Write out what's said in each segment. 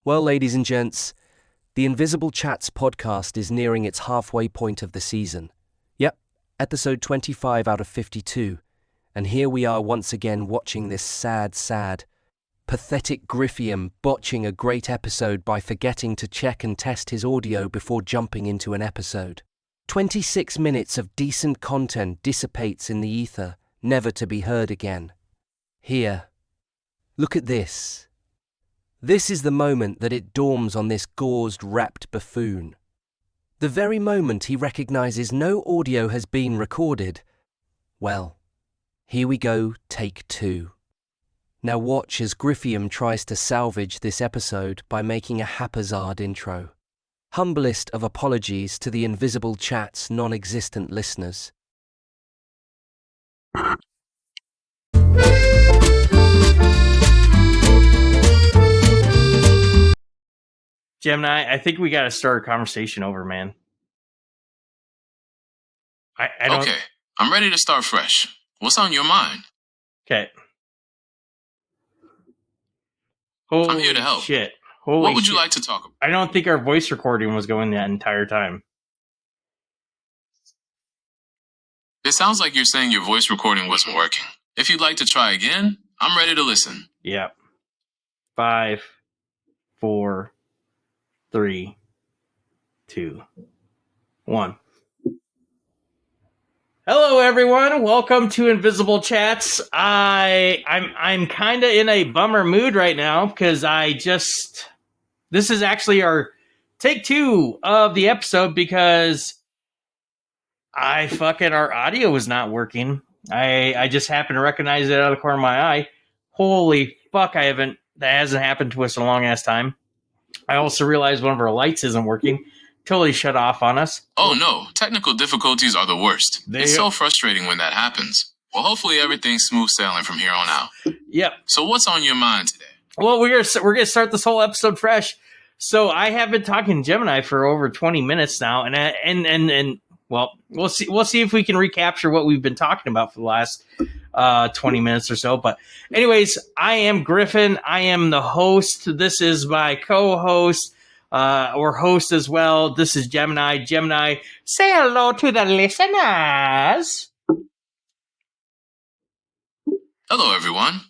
Well, ladies and gents, the Invisible Chats podcast is nearing its halfway point of the season. Yep, episode 25 out of 52. And here we are once again watching this sad, pathetic Griffiam botching a great episode by forgetting to check and test his audio before jumping into an episode. 26 minutes of decent content dissipates in the ether, never to be heard again. Here, look at this. This is the moment that it dawns on this gauzed, wrapped buffoon. The very moment he recognizes no audio has been recorded. Well, here we go, take two. Now watch as Griffiam tries to salvage this episode by making a haphazard intro. Humblest of apologies to the Invisible Chat's non-existent listeners. Gemini, I think we got to start a conversation over, man. I don't... Okay, I'm ready to start fresh. What's on your mind? Okay. Holy I'm here to help. Shit. What would you like to talk about? I don't think our voice recording was going that entire time. It sounds like you're saying your voice recording wasn't working. If you'd like to try again, I'm ready to listen. Yeah. 5, 4, 3, 2, 1. Hello, everyone. Welcome to Invisible Chats. I'm kind of in a bummer mood right now because this is actually our take 2 of the episode because our audio was not working. I just happened to recognize it out of the corner of my eye. Holy fuck, that hasn't happened to us in a long ass time. I also realized one of our lights isn't working. Totally shut off on us. Oh no, technical difficulties are the worst. It's so frustrating when that happens. Well, hopefully everything's smooth sailing from here on out. Yep. So what's on your mind today? Well, we're gonna start this whole episode fresh. So I have been talking to Gemini for over 20 minutes now, and well, we'll see if we can recapture what we've been talking about for the last 20 minutes or so. But anyways, I am Griffin. I am the host. This is my co-host. Or host as well. This is Gemini. Gemini, say hello to the listeners. Hello, everyone.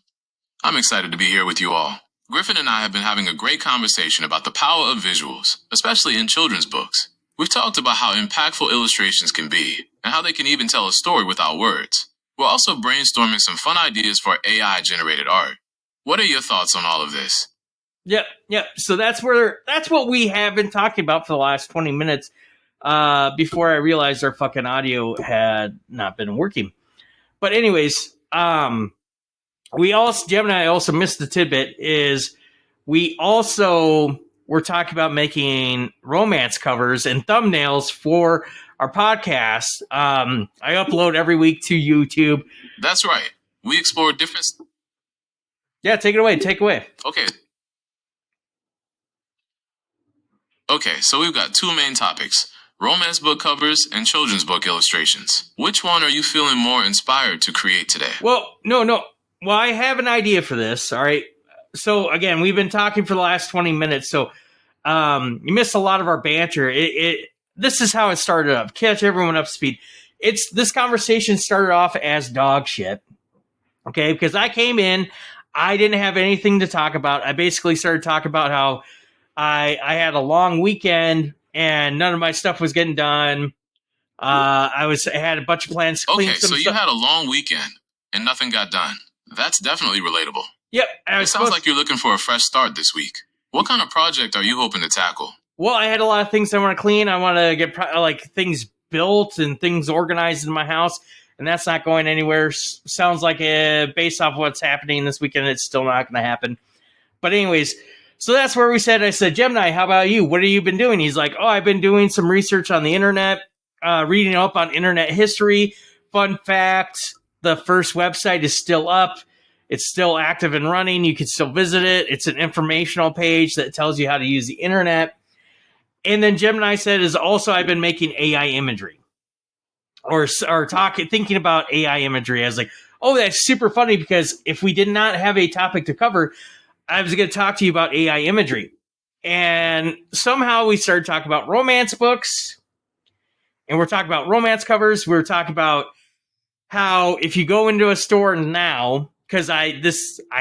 I'm excited to be here with you all. Griffin and I have been having a great conversation about the power of visuals, especially in children's books. We've talked about how impactful illustrations can be, and how they can even tell a story without words. We're also brainstorming some fun ideas for AI-generated art. What are your thoughts on all of this? Yep. So that's what we have been talking about for the last 20 minutes before I realized our fucking audio had not been working. But anyways, Gemini also missed the tidbit is we also were talking about making romance covers and thumbnails for our podcast. I upload every week to YouTube. That's right. We explore different... Yeah, take it away. Take away. Okay, so we've got 2 main topics, romance book covers and children's book illustrations. Which one are you feeling more inspired to create today? Well, no. Well, I have an idea for this, all right? So, again, we've been talking for the last 20 minutes, so you missed a lot of our banter. This is how it started up. Catch everyone up to speed. This conversation started off as dog shit, okay? Because I came in, I didn't have anything to talk about. I basically started talking about how I had a long weekend and none of my stuff was getting done. I had a bunch of plans to clean some stuff. Okay, so you had a long weekend and nothing got done. That's definitely relatable. Yep. It sounds like you're looking for a fresh start this week. What kind of project are you hoping to tackle? Well, I had a lot of things I want to clean. I want to get things built and things organized in my house, and that's not going anywhere. Sounds like based off what's happening this weekend, it's still not going to happen. But anyways... So that's where I said, Gemini, how about you? What have you been doing? He's like, I've been doing some research on the internet, reading up on internet history. Fun fact, the first website is still up. It's still active and running. You can still visit it. It's an informational page that tells you how to use the internet. And then Gemini said, I've been making AI imagery. Or thinking about AI imagery. I was like, that's super funny because if we did not have a topic to cover, I was going to talk to you about AI imagery. And somehow we started talking about romance books, and we're talking about romance covers. We're talking about how if you go into a store now, because I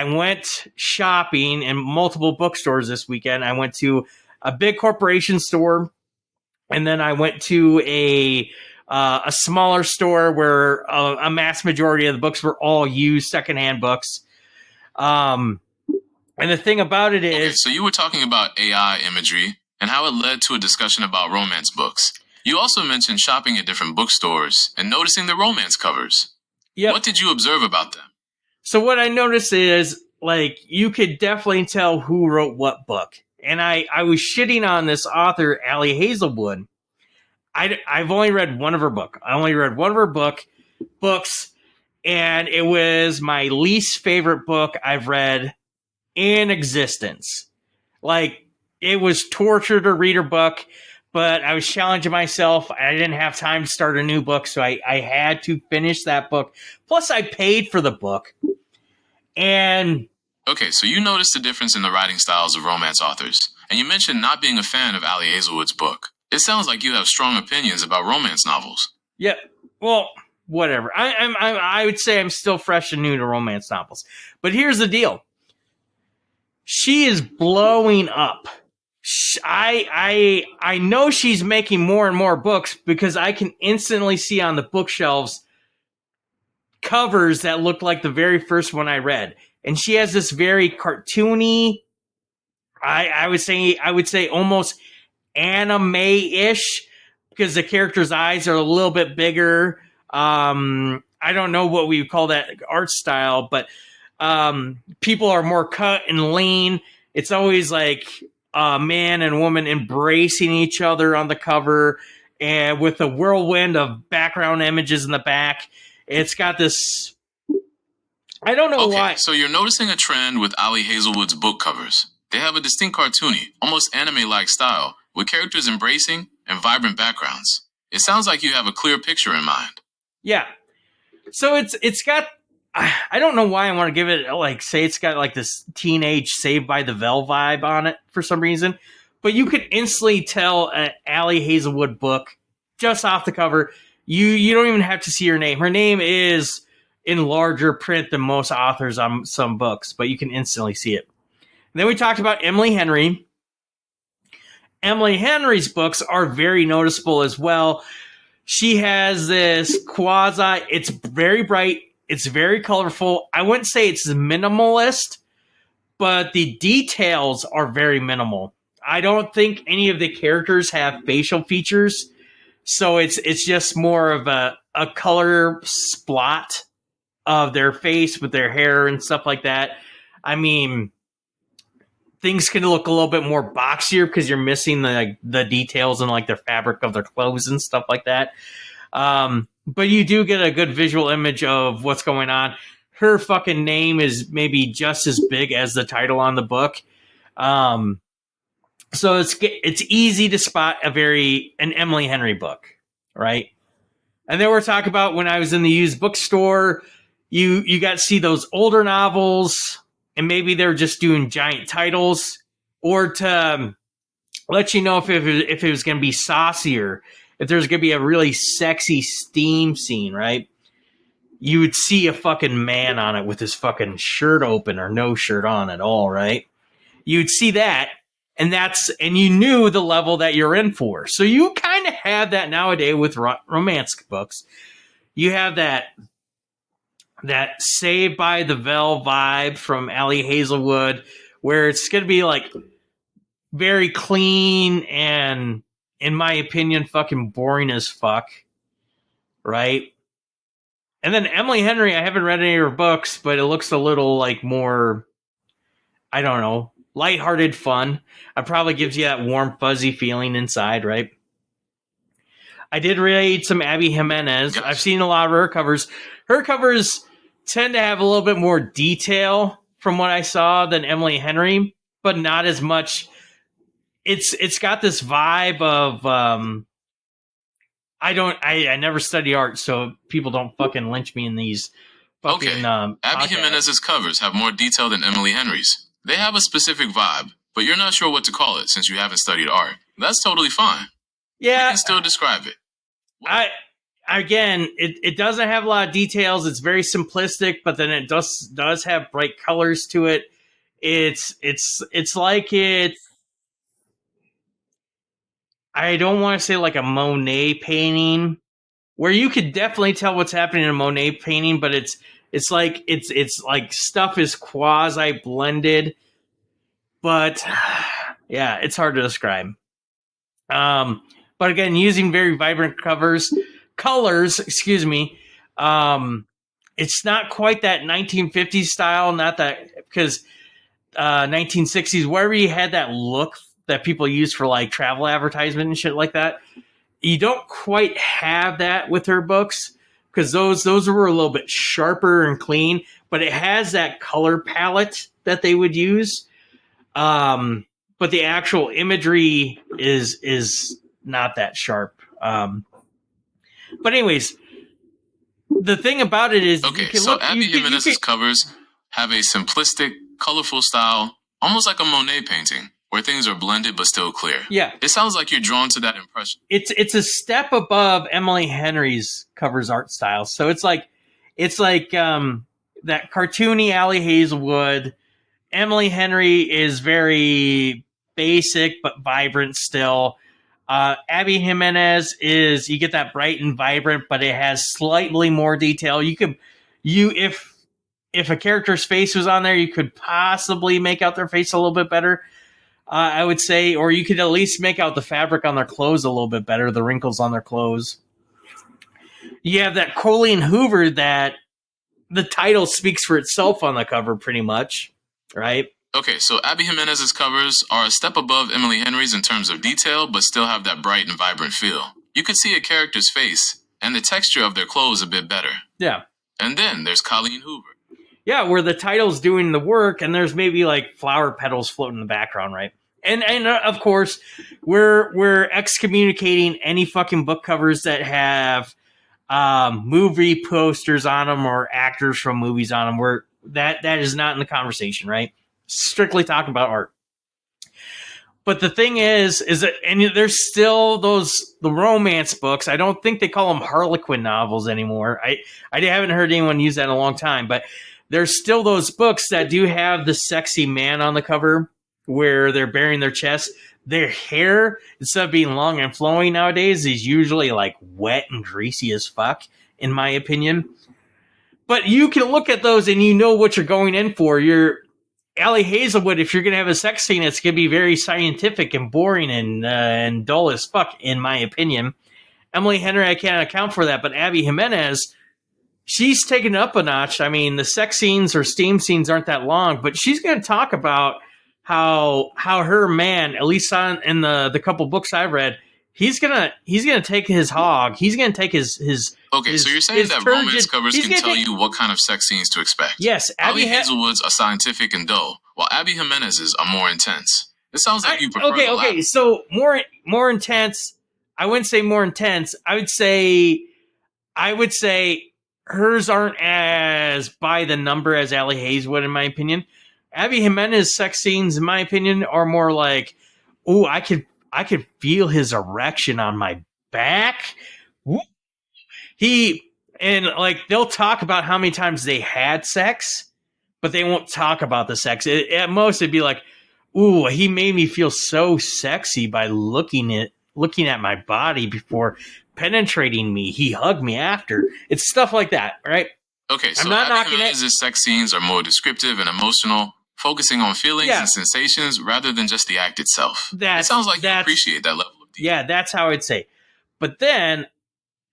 went shopping in multiple bookstores this weekend. I went to a big corporation store, and then I went to a smaller store where a mass majority of the books were all used secondhand books. And the thing about it is... Okay, so you were talking about AI imagery and how it led to a discussion about romance books. You also mentioned shopping at different bookstores and noticing the romance covers. Yep. What did you observe about them? So what I noticed is, like, you could definitely tell who wrote what book. And I was shitting on this author, Allie Hazelwood. I've only read one of her book. I only read one of her books, and it was my least favorite book I've read in existence. Like, it was torture to read her book, but I was challenging myself. I didn't have time to start a new book, so I had to finish that book. Plus, I paid for the book. And... Okay, so you noticed the difference in the writing styles of romance authors, and you mentioned not being a fan of Allie Hazelwood's book. It sounds like you have strong opinions about romance novels. Yeah, well, whatever. I would say I'm still fresh and new to romance novels. But here's the deal. She is blowing up. I know she's making more and more books because I can instantly see on the bookshelves covers that look like the very first one I read. And she has this very cartoony, I would say almost anime-ish, because the character's eyes are a little bit bigger. I don't know what we would call that art style, but people are more cut and lean. It's always like a man and woman embracing each other on the cover, and with a whirlwind of background images in the back. It's got this... I don't know why. So you're noticing a trend with Allie Hazelwood's book covers. They have a distinct cartoony, almost anime-like style, with characters embracing and vibrant backgrounds. It sounds like you have a clear picture in mind. Yeah. So it's got... I don't know why I want to give it, like, say it's got, like, this teenage Saved by the Bell vibe on it for some reason. But you could instantly tell an Allie Hazelwood book just off the cover. You don't even have to see her name. Her name is in larger print than most authors on some books, but you can instantly see it. And then we talked about Emily Henry. Emily Henry's books are very noticeable as well. She has this quasi... It's very bright. It's very colorful. I wouldn't say it's minimalist, but the details are very minimal. I don't think any of the characters have facial features, so it's just more of a color splot of their face with their hair and stuff like that. I mean, things can look a little bit more boxier because you're missing the details and like the fabric of their clothes and stuff like that. But you do get a good visual image of what's going on. Her fucking name is maybe just as big as the title on the book. So it's easy to spot an Emily Henry book, right? And then we're talking about when I was in the used bookstore, you got to see those older novels, and maybe they're just doing giant titles, or to let you know if it was going to be saucier, if there's going to be a really sexy steam scene, right? You would see a fucking man on it with his fucking shirt open or no shirt on at all, right? You'd see that, and you knew the level that you're in for. So you kind of have that nowadays with romance books. You have that Saved by the Bell vibe from Allie Hazelwood, where it's going to be like very clean and, in my opinion, fucking boring as fuck, right? And then Emily Henry, I haven't read any of her books, but it looks a little like more, I don't know, lighthearted fun. It probably gives you that warm, fuzzy feeling inside, right? I did read some Abby Jimenez. Yes. I've seen a lot of her covers. Her covers tend to have a little bit more detail from what I saw than Emily Henry, but not as much. It's got this vibe of I never study art, so people don't fucking lynch me in these fucking Abby Jimenez's covers have more detail than Emily Henry's. They have a specific vibe, but you're not sure what to call it since you haven't studied art. That's totally fine. Yeah. We can still describe it. It doesn't have a lot of details. It's very simplistic, but then it does have bright colors to it. It's like I don't want to say like a Monet painting, where you could definitely tell what's happening in a Monet painting, but it's like stuff is quasi blended, but yeah, it's hard to describe. But again, using very vibrant colors, excuse me. It's not quite that 1950s style, not that, because 1960s, wherever you had that look that people use for like travel advertisement and shit like that, you don't quite have that with her books, because those were a little bit sharper and clean, but it has that color palette that they would use. But the actual imagery is not that sharp. But anyways, the thing about it is, okay, so Abby Jimenez's covers have a simplistic, colorful style, almost like a Monet painting, where things are blended but still clear. Yeah. It sounds like you're drawn to that impression. It's a step above Emily Henry's covers art style. So it's like that cartoony Allie Hazelwood. Emily Henry is very basic but vibrant still. Abby Jimenez you get that bright and vibrant, but it has slightly more detail. If a character's face was on there, you could possibly make out their face a little bit better, I would say, or you could at least make out the fabric on their clothes a little bit better, the wrinkles on their clothes. You have that Colleen Hoover that the title speaks for itself on the cover pretty much, right? Okay, so Abby Jimenez's covers are a step above Emily Henry's in terms of detail, but still have that bright and vibrant feel. You can see a character's face and the texture of their clothes a bit better. Yeah. And then there's Colleen Hoover. Yeah, where the title's doing the work, and there's maybe like flower petals floating in the background, right? And of course, we're excommunicating any fucking book covers that have movie posters on them or actors from movies on them. That is not in the conversation, right? Strictly talking about art. But the thing is that, and there's still the romance books. I don't think they call them Harlequin novels anymore. I haven't heard anyone use that in a long time, but there's still those books that do have the sexy man on the cover where they're baring their chest. Their hair, instead of being long and flowing nowadays, is usually like wet and greasy as fuck, in my opinion. But you can look at those and you know what you're going in for. Allie Hazelwood, if you're going to have a sex scene, it's going to be very scientific and boring and dull as fuck, in my opinion. Emily Henry, I can't account for that, but Abby Jimenez, she's taken it up a notch. I mean, the sex scenes or steam scenes aren't that long, but she's going to talk about how her man, at least in the couple books I've read, he's gonna take his hog. He's gonna take his. Okay, so you're saying that romance covers can tell you what kind of sex scenes to expect. Yes, Allie Hazelwood's are scientific and dull, while Abby Jimenez's are more intense. It sounds like you prefer. Okay. So more intense. I wouldn't say more intense. I would say hers aren't as by the number as Allie Hazelwood, in my opinion. Abby Jimenez's sex scenes, in my opinion, are more like, ooh, I could feel his erection on my back. They'll talk about how many times they had sex, but they won't talk about the sex. At most, it'd be like, ooh, he made me feel so sexy by looking at my body before penetrating me. He hugged me after. It's stuff like that, right? Okay, so Abby Jimenez's sex scenes are more descriptive and emotional, focusing on feelings and sensations rather than just the act itself. It sounds like you appreciate that level of detail. Yeah, that's how I'd say. But then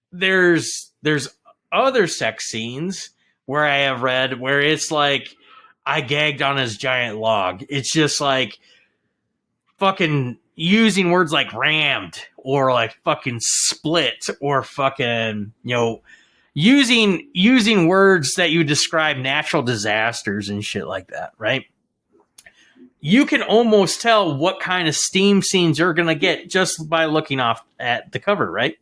there's other sex scenes where I have read where it's like, I gagged on his giant log. It's just like fucking using words like rammed or like fucking split or fucking, using words that you describe natural disasters and shit like that, right? You can almost tell what kind of steam scenes you're going to get just by looking off at the cover, right?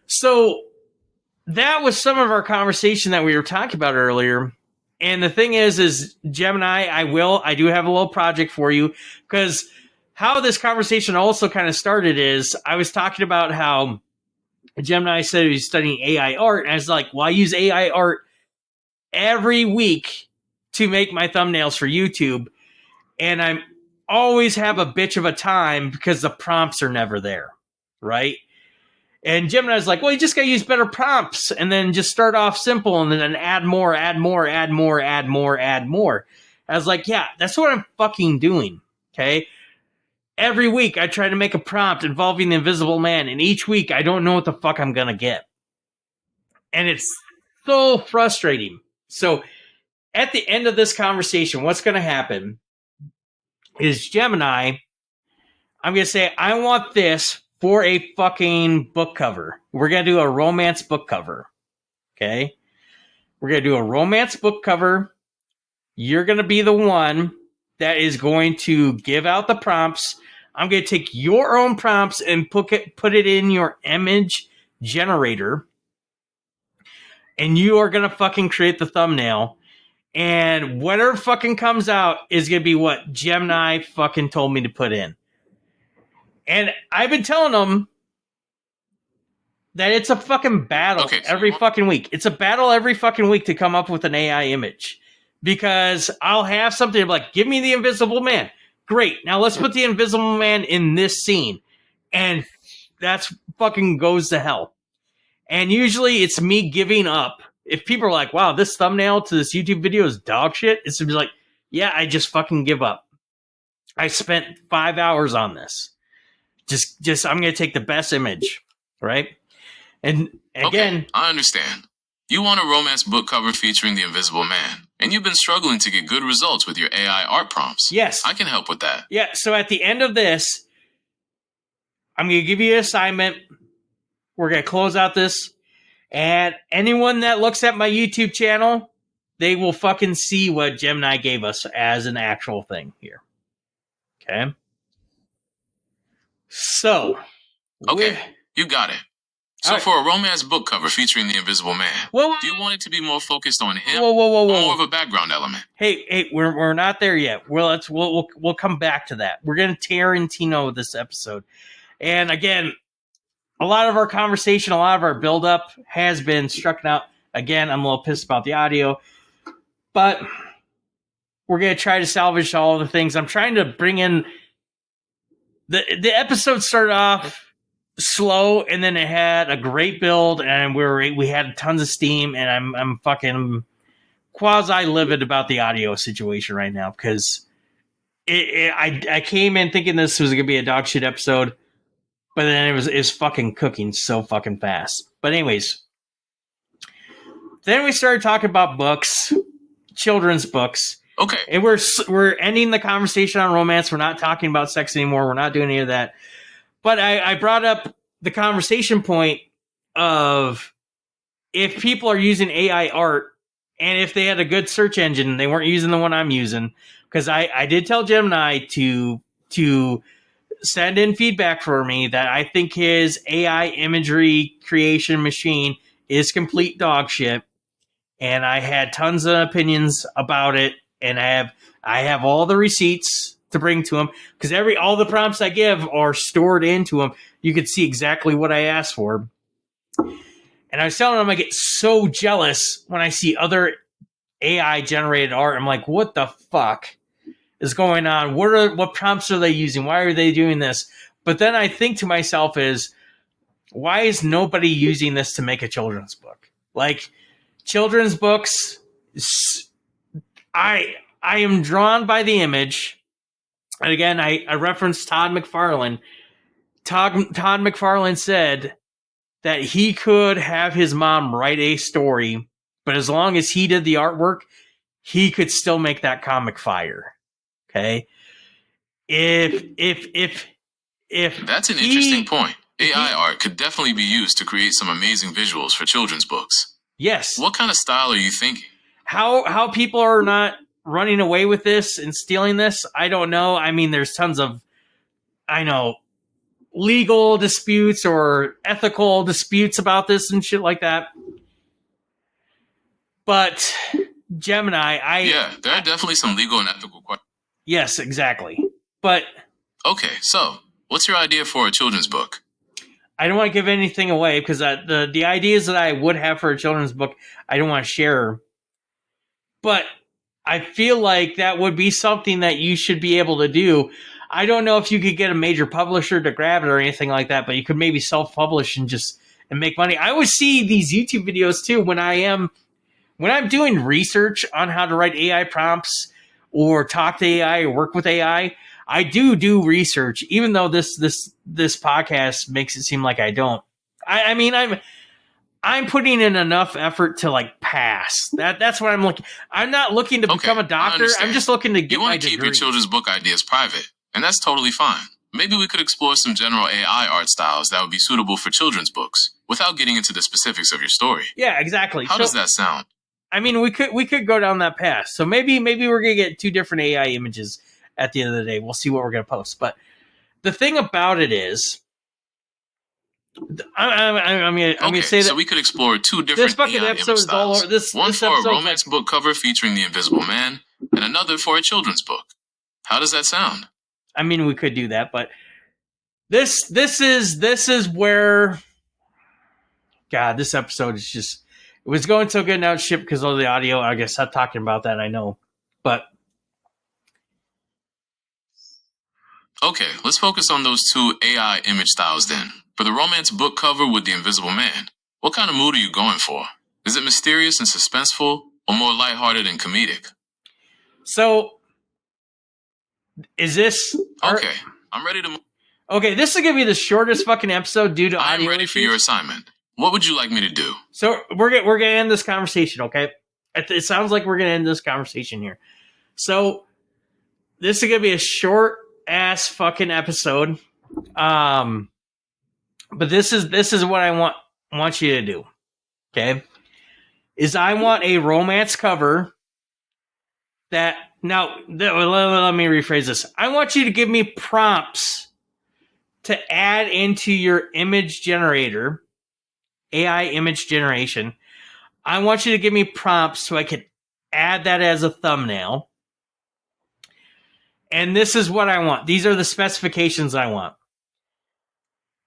So that was some of our conversation that we were talking about earlier. And the thing is Gemini, I do have a little project for you, because how this conversation also kind of started is I was talking about how Gemini said he was studying AI art, and I was like, well, I use AI art every week to make my thumbnails for YouTube, and I always have a bitch of a time because the prompts are never there, right? And Gemini's like, well, you just got to use better prompts and then just start off simple and then add more, add more, add more, add more, add more. I was like, yeah, that's what I'm fucking doing, okay? Every week I try to make a prompt involving the Invisible Man, and each week I don't know what the fuck I'm going to get. And it's so frustrating. So at the end of this conversation, what's going to happen is Gemini, I'm going to say, I want this for a fucking book cover. We're going to do a romance book cover. Okay? We're going to do a romance book cover. You're going to be the one that is going to give out the prompts. I'm going to take your own prompts and put it in your image generator. And you are going to fucking create the thumbnail. And whatever fucking comes out is going to be what Gemini fucking told me to put in. And I've been telling them that it's a fucking battle every fucking week. It's a battle every fucking week to come up with an AI image. Because I'll have something like, give me the Invisible Man. Great. Now let's put the Invisible Man in this scene. And that's fucking goes to hell. And usually it's me giving up. If people are like, wow, this thumbnail to this YouTube video is dog shit, it's to be like, yeah, I just fucking give up. I spent 5 hours on this. Just I'm going to take the best image, right? And again... Okay, I understand. You want a romance book cover featuring the Invisible Man, and you've been struggling to get good results with your AI art prompts. Yes. I can help with that. Yeah, so at the end of this, I'm going to give you an assignment. We're going to close out this. And anyone that looks at my YouTube channel, they will fucking see what Gemini gave us as an actual thing here. Okay? So. Okay, you got it. So for a romance book cover featuring the Invisible Man, do you want it to be more focused on him or more of a background element? Hey, we're not there yet. We'll come back to that. We're going to Tarantino this episode. And again, a lot of our conversation, a lot of our build-up has been struck out. Again, I'm a little pissed about the audio. But we're going to try to salvage all the things. I'm trying to bring in... The episode started off slow, and then it had a great build, and we had tons of steam, and I'm fucking quasi livid about the audio situation right now, because I came in thinking this was gonna be a dog shit episode, but then it was fucking cooking so fucking fast. But anyways, then we started talking about books, children's books. Okay. And we're ending the conversation on romance. We're not talking about sex anymore. We're not doing any of that. But I brought up the conversation point of if people are using AI art and if they had a good search engine, they weren't using the one I'm using. Because I did tell Gemini to send in feedback for me that I think his AI imagery creation machine is complete dog shit. And I had tons of opinions about it. And I have all the receipts to bring to him, because all the prompts I give are stored into him. You can see exactly what I asked for. And I was telling him I get so jealous when I see other AI generated art. I'm like, what the fuck is going on? What prompts are they using? Why are they doing this? But then I think to myself why is nobody using this to make a children's book? Like, children's books, I am drawn by the image. And again, I referenced Todd McFarlane. Todd McFarlane said that he could have his mom write a story, but as long as he did the artwork, he could still make that comic fire. Okay? If That's an interesting point. AI art could definitely be used to create some amazing visuals for children's books. Yes. What kind of style are you thinking? How people are not running away with this and stealing this, I don't know. I mean, there's tons of, legal disputes or ethical disputes about this and shit like that. But Gemini, Yeah, there are definitely some legal and ethical questions. yes, exactly. But Okay, so what's your idea for a children's book? I don't want to give anything away because the ideas that I would have for a children's book, I don't want to share. But I feel like that would be something that you should be able to do. I don't know if you could get a major publisher to grab it or anything like that, but you could maybe self-publish and make money. I always see these YouTube videos too when I'm doing research on how to write AI prompts or talk to AI or work with AI. I do research, even though this podcast makes it seem like I don't. I mean, I'm putting in enough effort to like pass. That's what I'm looking. I'm not looking to become a doctor. I'm just looking to get my degree. You want to keep your children's book ideas private, and that's totally fine. Maybe we could explore some general AI art styles that would be suitable for children's books, without getting into the specifics of your story. Yeah, exactly. How does that sound? I mean, we could go down that path. So maybe we're gonna get 2 different AI images at the end of the day. We'll see what we're gonna post. But the thing about it is, I'm gonna say that. So we could explore 2 different this fucking AI episode image is all styles. over. One for a romance book cover featuring the Invisible Man, and another for a children's book. How does that sound? I mean, we could do that, but this is where, God, this episode is just. It was going so good, now it's shipped because of the audio. I guess I'm talking about that, I know. But okay, let's focus on those 2 AI image styles then. For the romance book cover with the Invisible Man, what kind of mood are you going for? Is it mysterious and suspenseful, or more lighthearted and comedic? So, is this... Okay, I'm ready to move. Okay, this is going to be the shortest fucking episode due to audio I'm ready for your assignment. What would you like me to do? So, we're gonna end this conversation, okay? It sounds like we're going to end this conversation here. So, this is going to be a short-ass fucking episode. But this is what I want you to do, okay? Is I want a romance cover that... Now, let me rephrase this. I want you to give me prompts to add into your image generator, AI image generation. I want you to give me prompts so I can add that as a thumbnail. And this is what I want. These are the specifications I want.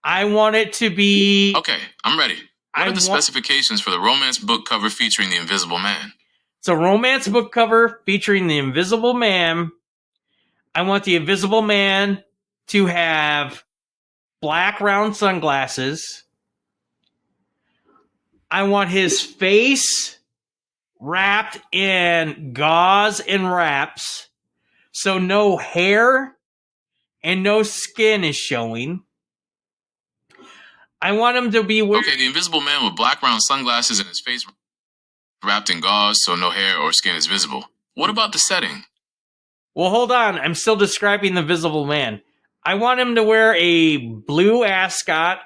I want it to be... Okay, I'm ready. What are the specifications for the romance book cover featuring the Invisible Man? It's a romance book cover featuring the Invisible Man. I want the Invisible Man to have black round sunglasses. I want his face wrapped in gauze and wraps, so no hair and no skin is showing. I want him to be wearing... Okay, the Invisible Man with black round sunglasses and his face wrapped in gauze so no hair or skin is visible. What about the setting? Well, hold on. I'm still describing the Invisible Man. I want him to wear a blue ascot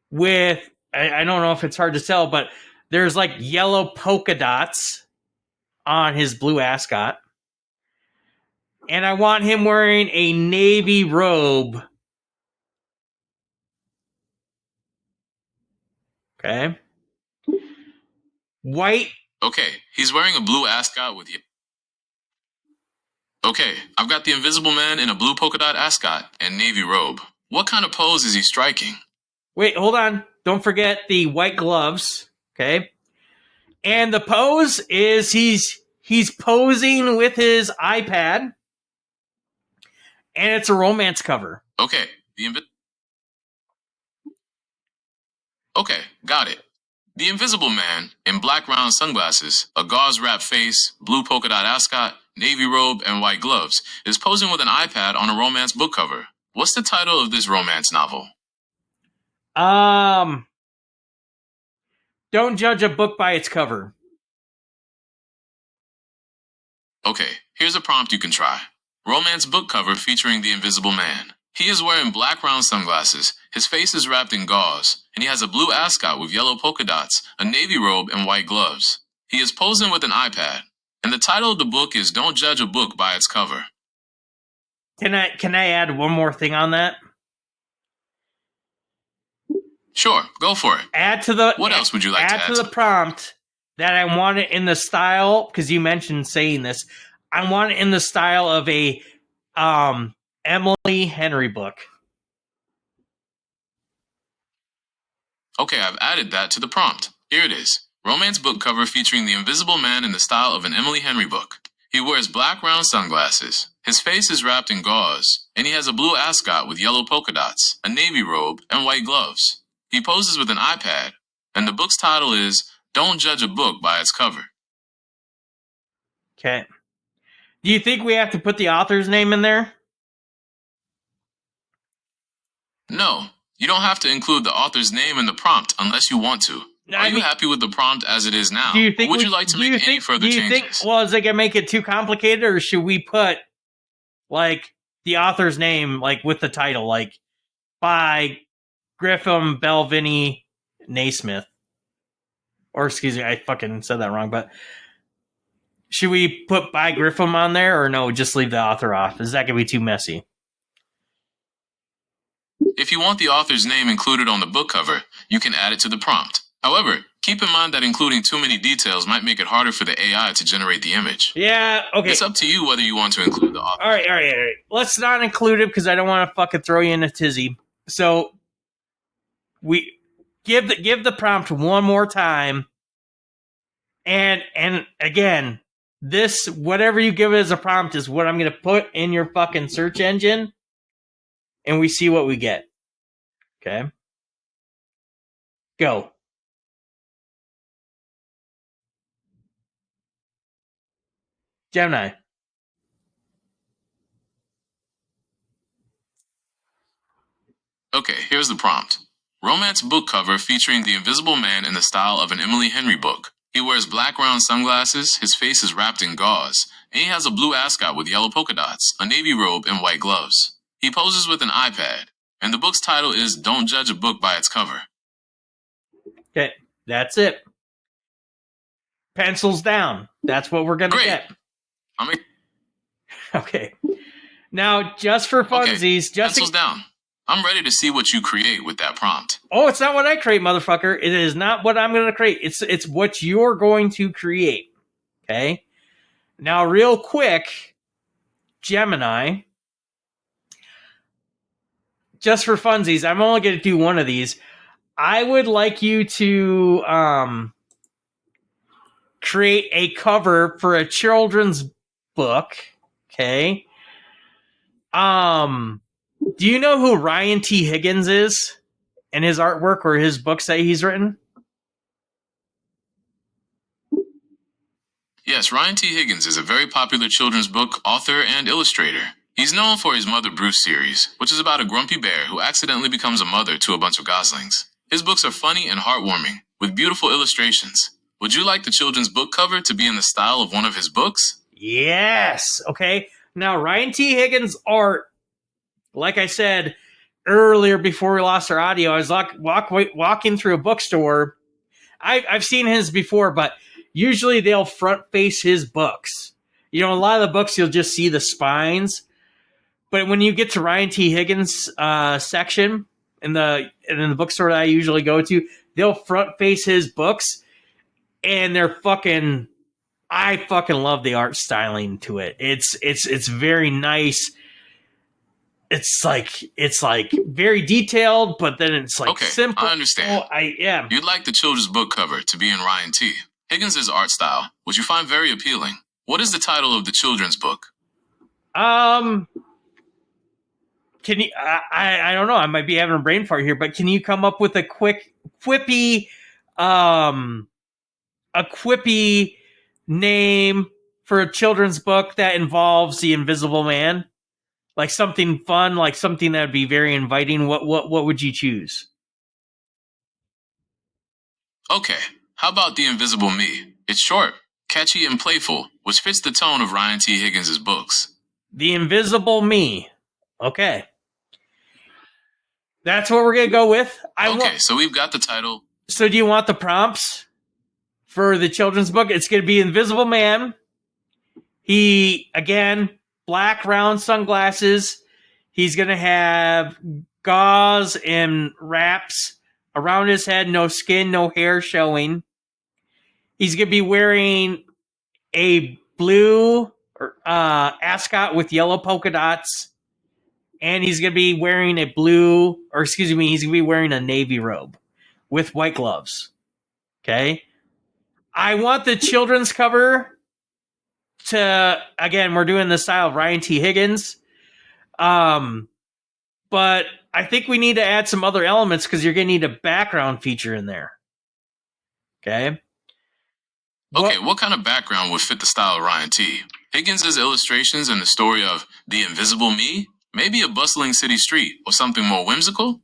with... I don't know if it's hard to tell, but there's like yellow polka dots on his blue ascot. And I want him wearing a navy robe. Okay. White. Okay, he's wearing a blue ascot with you. Okay, I've got the Invisible Man in a blue polka dot ascot and navy robe. What kind of pose is he striking? Wait, hold on. Don't forget the white gloves. Okay. And the pose is he's posing with his iPad. And it's a romance cover. Okay, Okay, got it. The Invisible Man, in black round sunglasses, a gauze-wrapped face, blue polka dot ascot, navy robe, and white gloves, is posing with an iPad on a romance book cover. What's the title of this romance novel? Don't judge a book by its cover. Okay, here's a prompt you can try. Romance book cover featuring the Invisible Man. He is wearing black round sunglasses, his face is wrapped in gauze, and he has a blue ascot with yellow polka dots, a navy robe, and white gloves. He is posing with an iPad, and the title of the book is Don't Judge a Book by Its Cover. Can I add one more thing on that? Sure, go for it. Add to the... What else would you like to add? Add to the prompt that I want it in the style, because you mentioned saying this, I want it in the style of a Emily Henry book. Okay, I've added that to the prompt. Here it is. Romance book cover featuring the Invisible Man in the style of an Emily Henry book. He wears black round sunglasses. His face is wrapped in gauze, and he has a blue ascot with yellow polka dots, a navy robe, and white gloves. He poses with an iPad, and the book's title is Don't Judge a Book by Its Cover. Okay. Do you think we have to put the author's name in there? No, you don't have to include the author's name in the prompt unless you want to. Are you happy with the prompt as it is now? Or would you like to make any further changes? Well, is it going to make it too complicated, or should we put, like, the author's name, like, with the title, like, by Griffiam Belvini Naismith? Or, excuse me, I fucking said that wrong, but should we put by Griffiam on there, or no, just leave the author off? Is that going to be too messy? If you want the author's name included on the book cover, you can add it to the prompt. However, keep in mind that including too many details might make it harder for the AI to generate the image. Yeah, okay. It's up to you whether you want to include the author. All right. Let's not include it because I don't want to fucking throw you in a tizzy. So we give the prompt one more time, and again, this whatever you give it as a prompt is what I'm going to put in your fucking search engine, and we see what we get. Okay, go. Gemini. Okay, here's the prompt. Romance book cover featuring the Invisible Man in the style of an Emily Henry book. He wears black round sunglasses, his face is wrapped in gauze, and he has a blue ascot with yellow polka dots, a navy robe, and white gloves. He poses with an iPad, and the book's title is Don't Judge a Book by Its Cover. Okay, that's it. Pencils down. That's what we're going to get. Okay. Now, just for funsies, pencils down. I'm ready to see what you create with that prompt. Oh, it's not what I create, motherfucker. It is not what I'm going to create. It's what you're going to create. Okay? Now, real quick, Gemini, just for funsies, I'm only going to do one of these. I would like you to create a cover for a children's book. Okay? Do you know who Ryan T. Higgins is and his artwork or his books that he's written? Yes, Ryan T. Higgins is a very popular children's book author and illustrator. He's known for his Mother Bruce series, which is about a grumpy bear who accidentally becomes a mother to a bunch of goslings. His books are funny and heartwarming, with beautiful illustrations. Would you like the children's book cover to be in the style of one of his books? Yes. Okay. Now, Ryan T. Higgins' art, like I said earlier before we lost our audio, I was walking through a bookstore. I've seen his before, but usually they'll front face his books. You know, a lot of the books you'll just see the spines. But when you get to Ryan T. Higgins' section in the bookstore that I usually go to, they'll front face his books, and they're fucking. I fucking love the art styling to it. It's very nice. It's like very detailed, but then it's like simple. I understand. You'd like the children's book cover to be in Ryan T. Higgins' art style, which you find very appealing. What is the title of the children's book? Can you? I don't know. I might be having a brain fart here, but can you come up with a quippy name for a children's book that involves the Invisible Man? Like something fun, like something that would be very inviting. What would you choose? Okay, how about The Invisible Me? It's short, catchy, and playful, which fits the tone of Ryan T. Higgins' books. The Invisible Me. Okay. That's what we're going to go with. So we've got the title. So do you want the prompts for the children's book? It's going to be Invisible Man. He, again, black round sunglasses. He's going to have gauze and wraps around his head. No skin, no hair showing. He's going to be wearing a blue ascot with yellow polka dots. And he's going to be wearing he's going to be wearing a navy robe with white gloves. Okay. I want the children's cover to, again, we're doing the style of Ryan T. Higgins. But I think we need to add some other elements because you're going to need a background feature in there. Okay. Okay, what kind of background would fit the style of Ryan T? Higgins' illustrations and the story of The Invisible Me? Maybe a bustling city street or something more whimsical?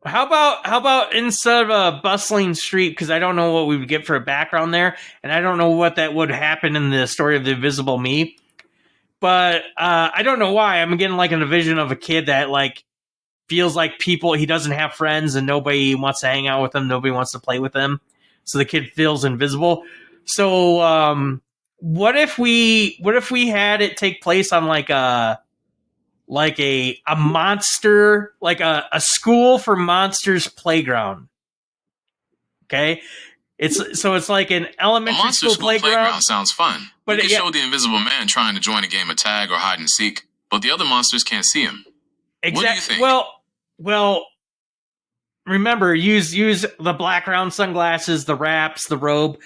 How about instead of a bustling street, because I don't know what we would get for a background there, and I don't know what that would happen in the story of The Invisible Me. But I don't know why. I'm getting like a vision of a kid that like feels like he doesn't have friends and nobody wants to hang out with him. Nobody wants to play with him. So the kid feels invisible. So what if we had it take place on like a monster, like a school for monsters playground? Okay. It's like an elementary school playground. Sounds fun. But you could show the Invisible Man trying to join a game of tag or hide and seek, but the other monsters can't see him. Exactly. What do you think? Well, remember, use the black round sunglasses, the wraps, the robe,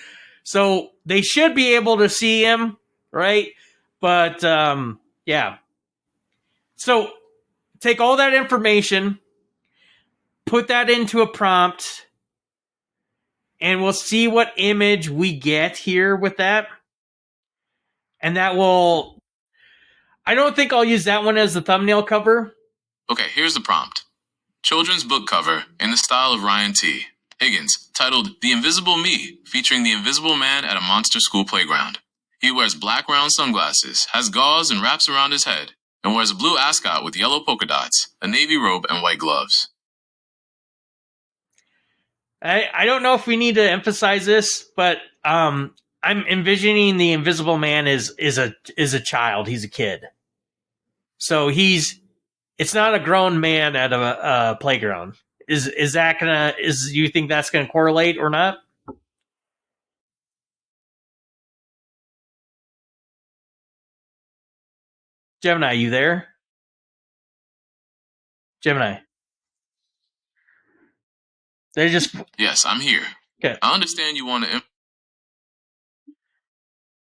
so they should be able to see him, right? But yeah. So take all that information, put that into a prompt. And we'll see what image we get here with that. And that will... I don't think I'll use that one as the thumbnail cover. Okay, here's the prompt. Children's book cover in the style of Ryan T. Higgins, titled The Invisible Me, featuring the Invisible Man at a monster school playground. He wears black round sunglasses, has gauze and wraps around his head, and wears a blue ascot with yellow polka dots, a navy robe, and white gloves. I don't know if we need to emphasize this, but I'm envisioning the Invisible Man is a child. He's a kid, so it's not a grown man at a playground. Is you think that's gonna correlate or not? Gemini, you there? Gemini. Yes, I'm here. Okay. I understand you want to...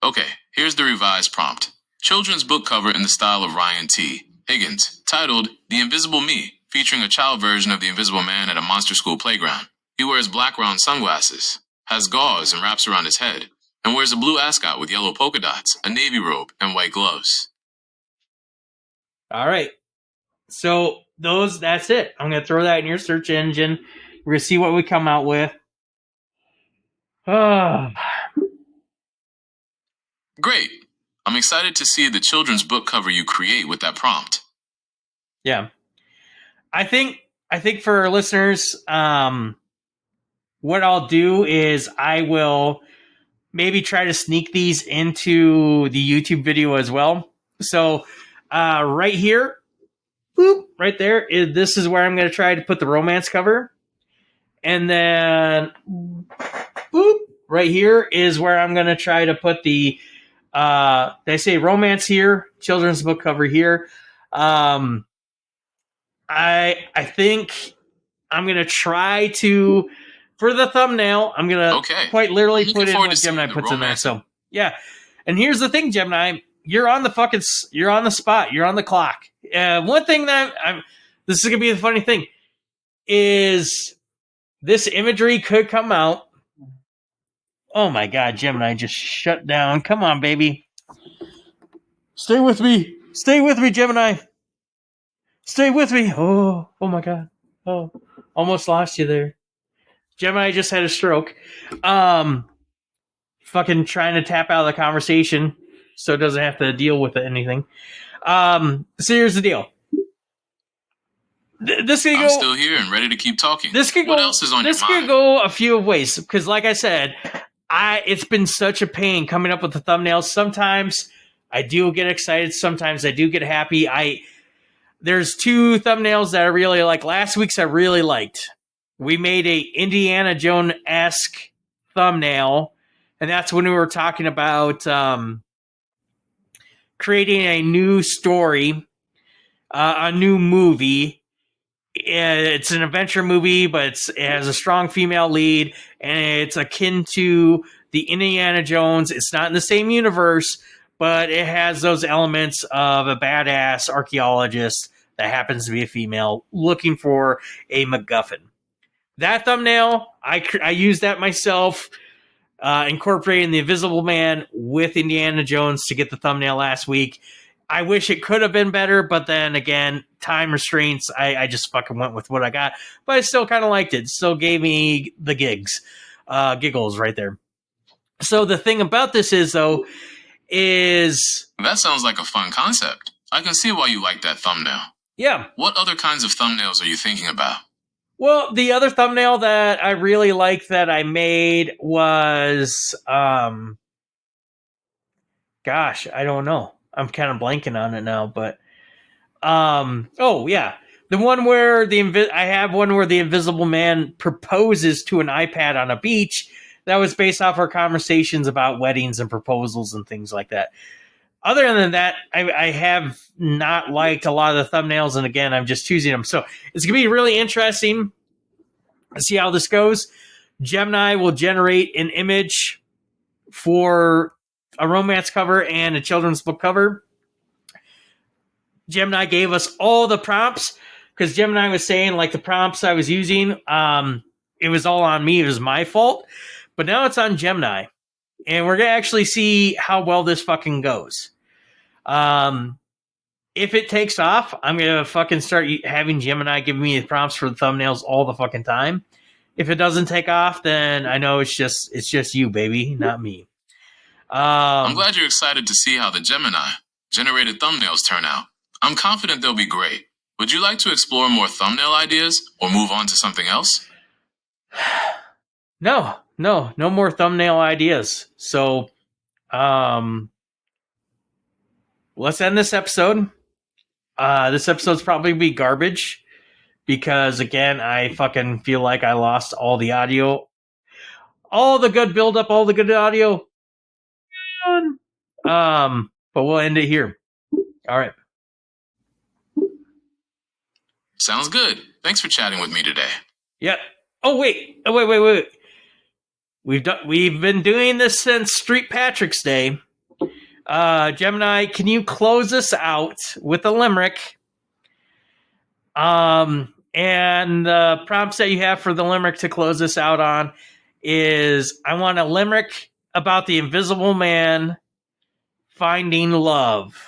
Okay, here's the revised prompt. Children's book cover in the style of Ryan T. Higgins, titled The Invisible Me, featuring a child version of the Invisible Man at a monster school playground. He wears black round sunglasses, has gauze and wraps around his head, and wears a blue ascot with yellow polka dots, a navy robe, and white gloves. All right. So that's it. I'm going to throw that in your search engine. We're going to see what we come out with. Great. I'm excited to see the children's book cover you create with that prompt. Yeah. I think for our listeners, what I'll do is I will maybe try to sneak these into the YouTube video as well. So right here, boop, right there, this is where I'm going to try to put the romance cover. And then, boop, right here is where I'm going to try to put the, they say romance here, children's book cover here. I think I'm going to try to, for the thumbnail, I'm going to quite literally put in what Gemini puts in there. So, yeah. And here's the thing, Gemini, you're on the spot. You're on the clock. One thing this is going to be the funny thing, is this imagery could come out. Oh my God, Gemini just shut down. Come on, baby. Stay with me. Stay with me, Gemini. Stay with me. Oh my God. Oh, almost lost you there. Gemini just had a stroke. Fucking trying to tap out of the conversation so it doesn't have to deal with anything. So here's the deal. I'm still here and ready to keep talking. What else is on your mind? This could go a few ways, because like I said, it's been such a pain coming up with the thumbnails. Sometimes I do get excited. Sometimes I do get happy. There's two thumbnails that I really like. Last week's I really liked. We made a Indiana Jones-esque thumbnail, and that's when we were talking about creating a new story, a new movie. It's an adventure movie, but it has a strong female lead, and it's akin to the Indiana Jones. It's not in the same universe, but it has those elements of a badass archaeologist that happens to be a female looking for a MacGuffin. That thumbnail, I used that myself, incorporating the Invisible Man with Indiana Jones to get the thumbnail last week. I wish it could have been better, but then again, time restraints, I just fucking went with what I got. But I still kind of liked it. Still gave me the giggles right there. So the thing about this is, though, is... That sounds like a fun concept. I can see why you like that thumbnail. Yeah. What other kinds of thumbnails are you thinking about? Well, the other thumbnail that I really liked that I made was... gosh, I don't know. I'm kind of blanking on it now, but oh yeah, the one where I have one where the Invisible Man proposes to an iPad on a beach. That was based off our conversations about weddings and proposals and things like that. Other than that, I have not liked a lot of the thumbnails, and again, I'm just choosing them. So it's gonna be really interesting to see how this goes. Gemini will generate an image for a romance cover and a children's book cover. Gemini gave us all the prompts because Gemini was saying, like, the prompts I was using, it was all on me. It was my fault. But now it's on Gemini. And we're going to actually see how well this fucking goes. If it takes off, I'm going to fucking start having Gemini give me the prompts for the thumbnails all the fucking time. If it doesn't take off, then I know it's just you, baby, not me. I'm glad you're excited to see how the Gemini generated thumbnails turn out. I'm confident they'll be great. Would you like to explore more thumbnail ideas or move on to something else? No more thumbnail ideas. So, let's end this episode. This episode's probably be garbage because, again, I fucking feel like I lost all the audio, all the good build-up, all the good audio. But we'll end it here. All right. Sounds good. Thanks for chatting with me today. Yeah. Oh, wait. We've been doing this since St. Patrick's Day. Gemini, can you close us out with a limerick? And the prompts that you have for the limerick to close us out on is, I want a limerick about the Invisible Man finding love.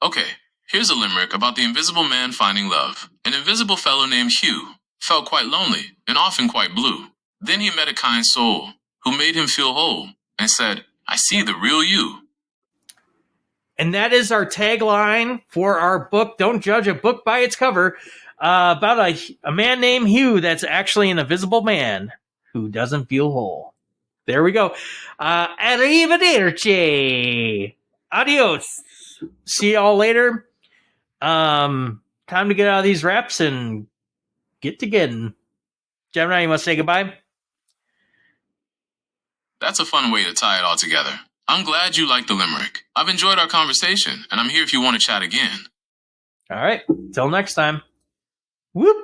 Okay, here's a limerick about the Invisible Man finding love. An invisible fellow named Hugh felt quite lonely and often quite blue. Then he met a kind soul who made him feel whole and said, I see the real you. And that is our tagline for our book, Don't Judge a Book by Its Cover, about a man named Hugh that's actually an invisible man who doesn't feel whole. There we go. Arrivederci. Adios. See y'all later. Time to get out of these reps and get to getting. Gemini, you want to say goodbye? That's a fun way to tie it all together. I'm glad you liked the limerick. I've enjoyed our conversation, and I'm here if you want to chat again. All right. Till next time. Whoop.